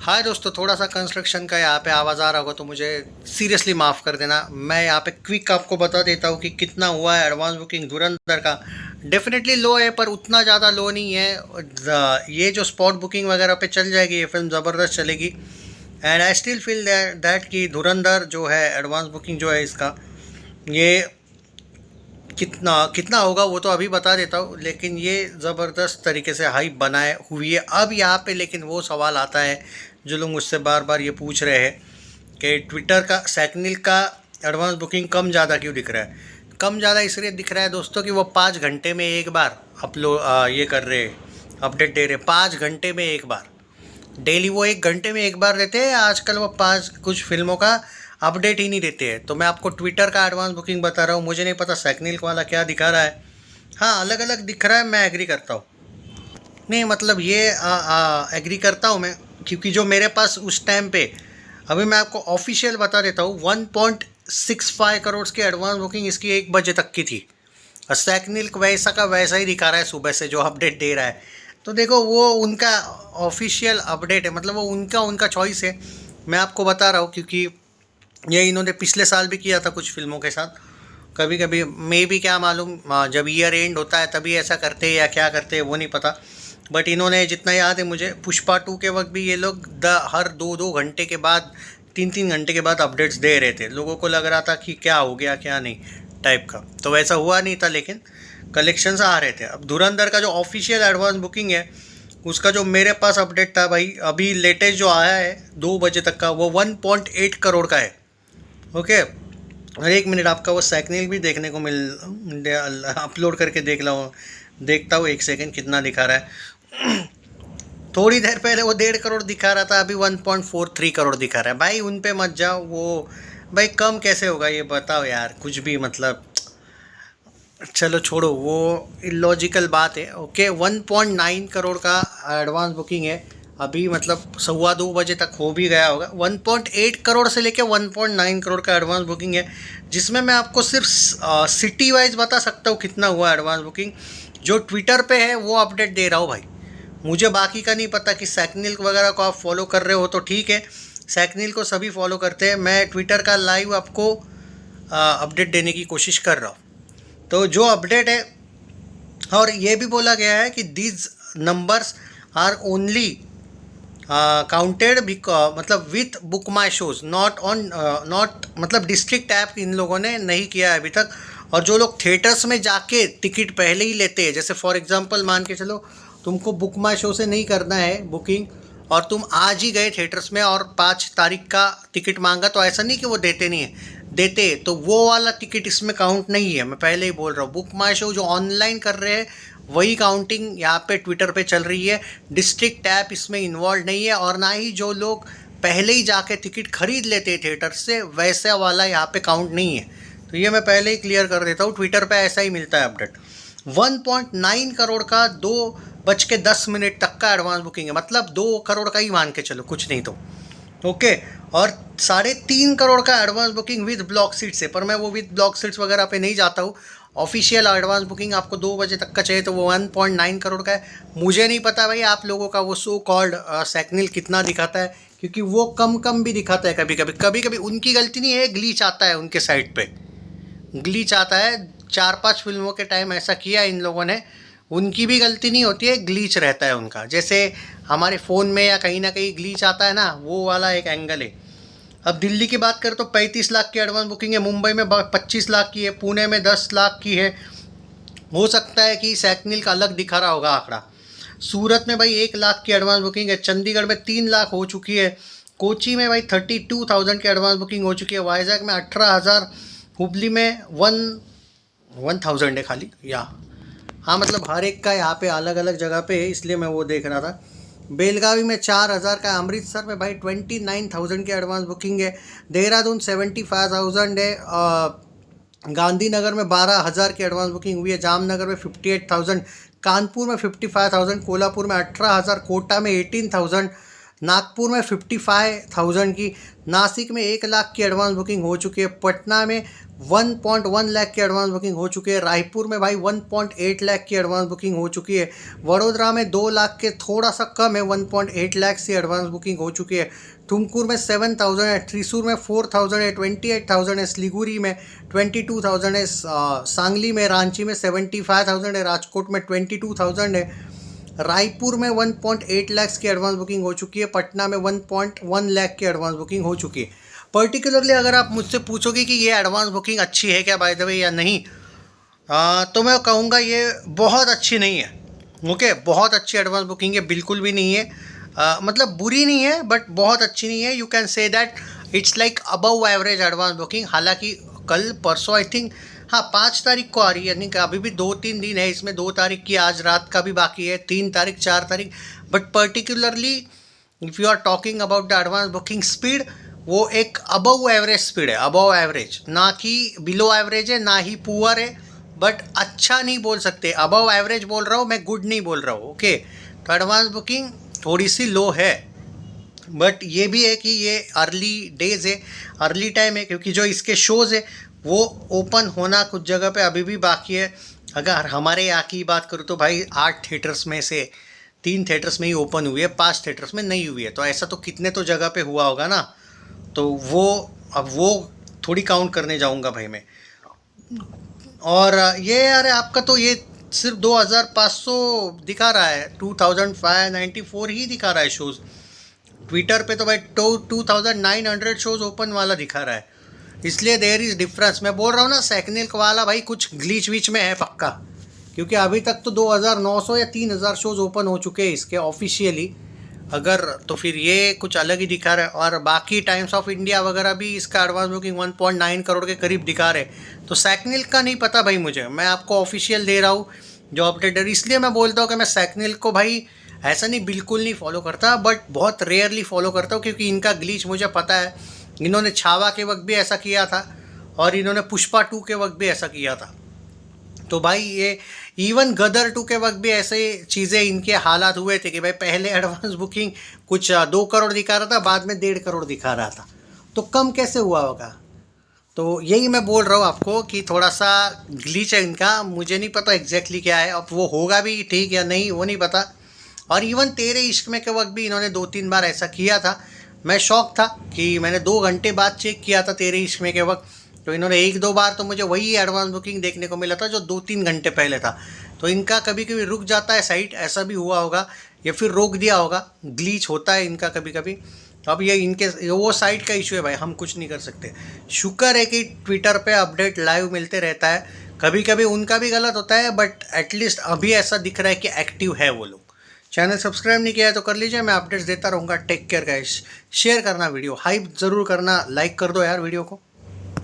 हाय दोस्तों, थोड़ा सा कंस्ट्रक्शन का यहाँ पे आवाज़ आ रहा होगा तो मुझे सीरियसली माफ़ कर देना। मैं यहाँ पे क्विक आपको बता देता हूँ कि कितना हुआ है एडवांस बुकिंग धुरंधर का। डेफिनेटली लो है पर उतना ज़्यादा लो नहीं है। ये जो स्पॉट बुकिंग वगैरह पे चल जाएगी, ये फिल्म ज़बरदस्त चलेगी। And I still feel that कि धुरंधर जो है एडवांस बुकिंग जो है इसका, ये कितना कितना होगा वो तो अभी बता देता हूँ, लेकिन ये ज़बरदस्त तरीके से हाइप बनाए हुई है। अब यहाँ पे लेकिन वो सवाल आता है जो लोग मुझसे बार बार ये पूछ रहे हैं कि ट्विटर का सैकनिल का एडवांस बुकिंग कम ज़्यादा क्यों दिख रहा है। कम ज़्यादा इसलिए दिख रहा है दोस्तों कि वो 5 घंटे में एक बार अपलोड ये कर रहे हैं, अपडेट दे रहे हैं। 5 घंटे में एक बार, डेली वो 1 घंटे में एक बार देते हैं। आजकल वो पाँच कुछ फिल्मों का अपडेट ही नहीं देते हैं। तो मैं आपको ट्विटर का एडवांस बुकिंग बता रहा हूँ, मुझे नहीं पता सैकनिल वाला क्या दिखा रहा है। हाँ, अलग अलग दिख रहा है, मैं एग्री करता हूँ। नहीं मतलब ये एग्री करता हूँ मैं, क्योंकि जो मेरे पास उस टाइम पे, अभी मैं आपको ऑफिशियल बता देता हूँ, 1.65 करोड़ की एडवांस बुकिंग इसकी 1 बजे तक की थी। और सैकनिल वैसा का वैसा ही दिखा रहा है सुबह से जो अपडेट दे रहा है। तो देखो वो उनका ऑफिशियल अपडेट है, मतलब वो उनका उनका चॉइस है। मैं आपको बता रहा हूँ क्योंकि ये इन्होंने पिछले साल भी किया था कुछ फिल्मों के साथ। कभी कभी मे भी, क्या मालूम, जब ईयर एंड होता है तभी ऐसा करते हैं या क्या करते हैं वो नहीं पता। बट इन्होंने, जितना याद है मुझे, पुष्पा 2 के वक्त भी ये लोग हर 2-2 घंटे के बाद, 3-3 घंटे के बाद अपडेट्स दे रहे थे। लोगों को लग रहा था कि क्या हो गया क्या नहीं टाइप का। तो वैसा हुआ नहीं था, लेकिन कलेक्शंस आ रहे थे। अब धुरंधर का जो ऑफिशियल एडवांस बुकिंग है उसका जो मेरे पास अपडेट था भाई, अभी लेटेस्ट जो आया है 2 बजे तक का, वो 1.8 करोड़ का है। ओके, और 1 मिनट, आपका वो सैकनिल भी देखने को अपलोड करके देखता हूँ 1 सेकंड कितना दिखा रहा है। थोड़ी देर पहले वो 1.5 करोड़ दिखा रहा था, अभी 1.43 करोड़ दिखा रहा है। भाई उन पे मत जाओ, वो भाई कम कैसे होगा ये बताओ यार, कुछ भी मतलब। चलो छोड़ो, वो इलॉजिकल बात है। ओके, 1.9 करोड़ का एडवांस बुकिंग है अभी, मतलब 1:15 बजे तक हो भी गया होगा। 1.8 करोड़ से लेके 1.9 करोड़ का एडवांस बुकिंग है, जिसमें मैं आपको सिर्फ सिटी वाइज बता सकता हूँ कितना हुआ एडवांस बुकिंग। जो ट्विटर पे है वो अपडेट दे रहा हूँ भाई, मुझे बाकी का नहीं पता। कि सैकनिल वगैरह को आप फॉलो कर रहे हो तो ठीक है, सैकनिल को सभी फॉलो करते हैं। मैं ट्विटर का लाइव आपको अपडेट देने की कोशिश कर रहा हूँ। तो जो अपडेट है, और ये भी बोला गया है कि these numbers are only counted मतलब with book my show, not on, not मतलब डिस्ट्रिक्ट ऐप इन लोगों ने नहीं किया है अभी तक। और जो लोग थिएटर्स में जाके टिकट पहले ही लेते हैं, जैसे फॉर एग्जांपल मान के चलो तुमको बुक माई शो से नहीं करना है बुकिंग, और तुम आज ही गए थिएटर्स में और 5 तारीख का टिकट मांगा, तो ऐसा नहीं कि वो देते नहीं है, देते। तो वो वाला टिकट इसमें काउंट नहीं है। मैं पहले ही बोल रहा हूँ, बुक माई शो जो ऑनलाइन कर रहे हैं वही काउंटिंग यहाँ पे ट्विटर पे चल रही है। डिस्ट्रिक्ट ऐप इसमें इन्वॉल्व नहीं है, और ना ही जो लोग पहले ही जाके टिकट खरीद लेते हैं थिएटर से, वैसा वाला यहाँ पे काउंट नहीं है। तो ये मैं पहले ही क्लियर कर देता हूँ, ट्विटर पे ऐसा ही मिलता है अपडेट। 1.9 करोड़ का 2:10 तक का एडवांस बुकिंग है, मतलब 2 करोड़ का ही मान के चलो, कुछ नहीं तो। ओके, और 3.5 करोड़ का advance booking with block seats है, पर मैं वो विद ब्लॉक सीट्स वगैरह पे नहीं जाता हूँ। ऑफिशियल एडवांस बुकिंग आपको 2 बजे तक का चाहिए तो वो 1.9 करोड़ का है। मुझे नहीं पता भाई आप लोगों का वो सो कॉल्ड सैकनिल कितना दिखाता है, क्योंकि वो कम कम भी दिखाता है कभी कभी। कभी कभी उनकी गलती नहीं है, ग्लीच आता है उनके साइड पे, ग्लीच आता है। 4-5 फिल्मों के टाइम ऐसा किया इन लोगों ने, उनकी भी गलती नहीं होती है, ग्लीच रहता है उनका। जैसे हमारे फ़ोन में या कहीं ना कहीं ग्लीच आता है ना, वो वाला एक एंगल है। अब दिल्ली की बात करें तो 35 लाख की एडवांस बुकिंग है, मुंबई में 25 लाख की है, पुणे में 10 लाख की है। हो सकता है कि सैकनिल का अलग दिखा रहा होगा आंकड़ा। सूरत में भाई 1 लाख की एडवांस बुकिंग है, चंडीगढ़ में 3 लाख हो चुकी है, कोची में भाई 32,000 की एडवांस बुकिंग हो चुकी है, वाइजैक में 18,000, हुबली में 1,000 है खाली। या हाँ, मतलब हर एक का यहाँ पे अलग अलग जगह पे है, इसलिए मैं वो देख रहा था। बेलगावी में 4,000 का, अमृतसर में भाई 29,000 की एडवांस बुकिंग है, देहरादून 75,000 है, गांधीनगर में 12,000 की एडवांस बुकिंग हुई है, जामनगर में 58,000, कानपुर में 55,000, कोल्हापुर में 18,000, कोटा में 18,000, नागपुर में 55,000 की, नासिक में 1 लाख की एडवांस बुकिंग हो चुकी है, पटना में 1.1 लाख की एडवांस बुकिंग हो चुकी है। रायपुर में भाई 1.8 लाख की एडवांस बुकिंग हो चुकी है। वडोदरा में 2 लाख के थोड़ा सा कम है, 1.8 लाख से एडवांस बुकिंग हो चुकी है। तुमकुर में 7,000 है, त्रिशूर में 4,000 है, 28,000 है, सिलीगुड़ी में 22,000 है, सांगली में, रांची में 75,000 है, राजकोट में 22,000 है। रायपुर में 1.8 लाख की एडवांस बुकिंग हो चुकी है। पटना में 1.1 लाख की एडवांस बुकिंग हो चुकी है। पर्टिकुलरली अगर आप मुझसे पूछोगे कि ये एडवांस बुकिंग अच्छी है क्या बाय द वे या नहीं, तो मैं कहूँगा ये बहुत अच्छी नहीं है। ओके, बहुत अच्छी एडवांस बुकिंग है बिल्कुल भी नहीं है। मतलब बुरी नहीं है बट बहुत अच्छी नहीं है। You can say that it's like above average advance booking. हालांकि कल परसों आई थिंक, हाँ 5 तारीख को आ रही है, यानी कि अभी भी 2-3 दिन है इसमें। 2 तारीख की आज रात का भी बाकी है, 3 तारीख 4 तारीख। But particularly if you are talking about the advance booking speed, वो एक अबव एवरेज स्पीड है, अबव एवरेज, ना कि बिलो एवरेज है, ना ही पुअर है। बट अच्छा नहीं बोल सकते, अबव एवरेज बोल रहा हूँ मैं, गुड नहीं बोल रहा हूँ। ओके, तो एडवांस बुकिंग थोड़ी सी लो है। बट ये भी है कि ये अर्ली डेज है, अर्ली टाइम है, क्योंकि जो इसके शोज़ है वो ओपन होना कुछ जगह पे अभी भी बाकी है। अगर हमारे यहाँ की बात करूँ तो भाई 8 थिएटर्स में से 3 थिएटर्स में ही ओपन हुई है, 5 थिएटर्स में नहीं हुई है। तो ऐसा तो कितने तो जगह पे हुआ होगा ना, तो वो अब वो थोड़ी काउंट करने जाऊँगा भाई मैं। और ये यार आपका तो ये सिर्फ 2,500 दिखा रहा है, 2,594 ही दिखा रहा है शोज़। ट्विटर पे तो भाई 2,900 शोज़ ओपन वाला दिखा रहा है। इसलिए देयर इज़ डिफरेंस। मैं बोल रहा हूँ ना, सेकनिक वाला भाई कुछ ग्लिच विच में है पक्का, क्योंकि अभी तक तो 2,900 या 3,000 शोज़ ओपन हो चुके हैं इसके ऑफिशियली। अगर तो फिर ये कुछ अलग ही दिखा रहा है। और बाकी टाइम्स ऑफ इंडिया वगैरह भी इसका एडवांस बुकिंग 1.9 करोड़ के करीब दिखा रहे। तो सेकनिल का नहीं पता भाई मुझे, मैं आपको ऑफिशियल दे रहा हूँ जो अपडेट है। इसलिए मैं बोलता हूँ कि मैं सेकनिल को भाई ऐसा नहीं बिल्कुल नहीं फॉलो करता, बट बहुत रेयरली फॉलो करता हूँ, क्योंकि इनका ग्लिच मुझे पता है। इन्होंने छावा के वक्त भी ऐसा किया था और इन्होंने पुष्पा 2 के वक्त भी ऐसा किया था। तो भाई ये इवन गदर 2 के वक्त भी ऐसे चीज़ें इनके हालात हुए थे कि भाई पहले एडवांस बुकिंग कुछ 2 करोड़ दिखा रहा था, बाद में 1.5 करोड़ दिखा रहा था। तो कम कैसे हुआ होगा? तो यही मैं बोल रहा हूँ आपको कि थोड़ा सा ग्लिच है इनका। मुझे नहीं पता एग्जैक्टली क्या है, अब वो होगा भी ठीक या नहीं वो नहीं पता। और इवन तेरे इश्क में के वक्त भी इन्होंने 2-3 बार ऐसा किया था। मैं शौक था कि मैंने 2 घंटे बाद चेक किया था तेरे इश्क में के वक्त, तो इन्होंने 1-2 बार तो मुझे वही एडवांस बुकिंग देखने को मिला था जो 2-3 घंटे पहले था। तो इनका कभी कभी रुक जाता है साइट, ऐसा भी हुआ होगा, या फिर रोक दिया होगा, ग्लीच होता है इनका कभी कभी। अब ये इनके वो साइट का इशू है भाई, हम कुछ नहीं कर सकते। शुक्र है कि ट्विटर पे अपडेट लाइव मिलते रहता है। कभी कभी उनका भी गलत होता है, बट एटलीस्ट अभी ऐसा दिख रहा है कि एक्टिव है वो लोग। चैनल सब्सक्राइब नहीं किया है तो कर लीजिए, मैं अपडेट्स देता रहूँगा। Take care guys. शेयर करना वीडियो, हाइप ज़रूर करना, लाइक कर दो यार वीडियो को।